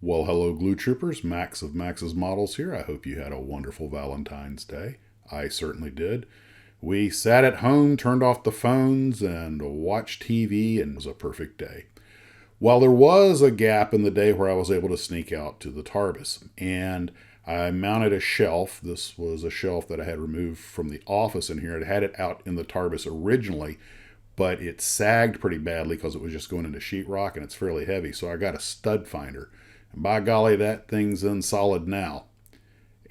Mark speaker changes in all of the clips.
Speaker 1: Well, hello, Glue Troopers. Max of Max's Models here. I hope you had a wonderful Valentine's Day. I certainly did. We sat at home, turned off the phones, and watched TV, and it was a perfect day. While there was a gap in the day where I was able to sneak out to the Tarbis, and I mounted a shelf. This was a shelf that I had removed from the office in here. I had it out in the Tarbis originally, but it sagged pretty badly because it was just going into sheetrock and it's fairly heavy. So I got a stud finder. And by golly, that thing's in solid now.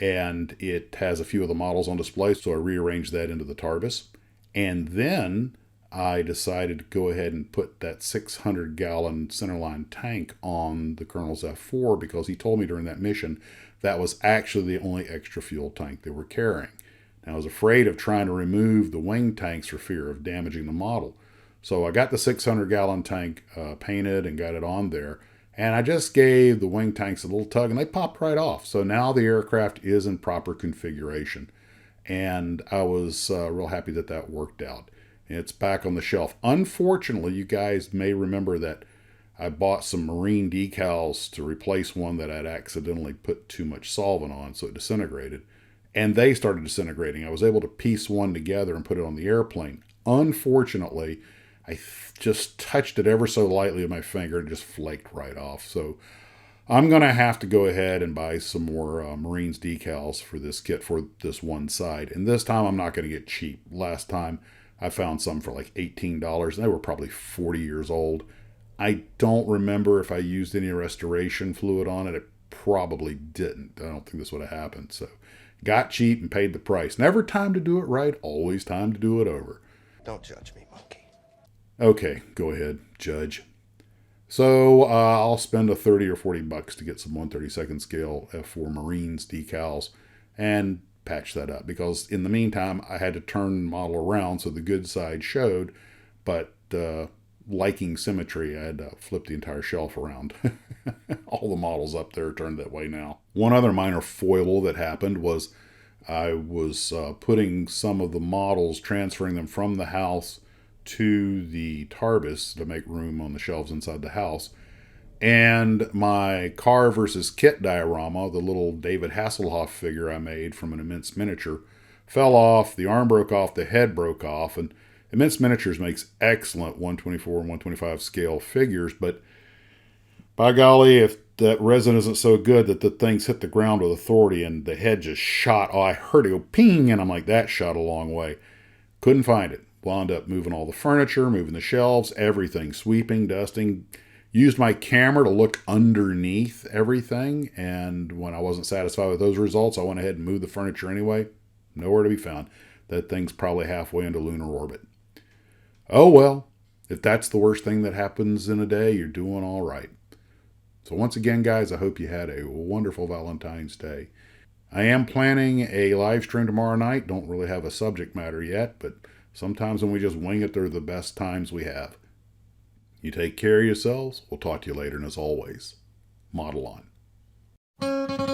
Speaker 1: And it has a few of the models on display, so I rearranged that into the Tarbis. And then I decided to go ahead and put that 600-gallon centerline tank on the Colonel's F4 because he told me during that mission that was actually the only extra fuel tank they were carrying. Now, I was afraid of trying to remove the wing tanks for fear of damaging the model. So I got the 600-gallon tank painted and got it on there. And I just gave the wing tanks a little tug and they popped right off. So now the aircraft is in proper configuration. And I was real happy that that worked out. It's back on the shelf. Unfortunately, you guys may remember that I bought some marine decals to replace one that I'd accidentally put too much solvent on, so it disintegrated. And they started disintegrating. I was able to piece one together and put it on the airplane. Unfortunately, I just touched it ever so lightly with my finger and just flaked right off. So I'm going to have to go ahead and buy some more Marines decals for this kit for this one side. And this time I'm not going to get cheap. Last time I found some for like $18 and they were probably 40 years old. I don't remember if I used any restoration fluid on it. It probably didn't. I don't think this would have happened. So got cheap and paid the price. Never time to do it right, always time to do it over.
Speaker 2: Don't judge me, monkey.
Speaker 1: Okay, go ahead, judge. So I'll spend a 30 or 40 bucks to get some 132nd scale F4 Marines decals and patch that up because in the meantime I had to turn the model around so the good side showed, but liking symmetry, I had to flip the entire shelf around. All the models up there are turned that way now. One other minor foible that happened was I was putting some of the models, transferring them from the house to the Tarbis to make room on the shelves inside the house. And my car versus kit diorama, the little David Hasselhoff figure I made from an Immense Miniature, fell off, the arm broke off, the head broke off, and Immense Miniatures makes excellent 124 and 125 scale figures, but by golly, if that resin isn't so good that the things hit the ground with authority and the head just shot, oh, I heard it go ping, and I'm like, that shot a long way. Couldn't find it. Wound up moving all the furniture, moving the shelves, everything, sweeping, dusting. Used my camera to look underneath everything, and when I wasn't satisfied with those results, I went ahead and moved the furniture anyway. Nowhere to be found. That thing's probably halfway into lunar orbit. Oh well, if that's the worst thing that happens in a day, you're doing all right. So once again, guys, I hope you had a wonderful Valentine's Day. I am planning a live stream tomorrow night. Don't really have a subject matter yet, but sometimes when we just wing it, they're the best times we have. You take care of yourselves. We'll talk to you later, and as always, model on.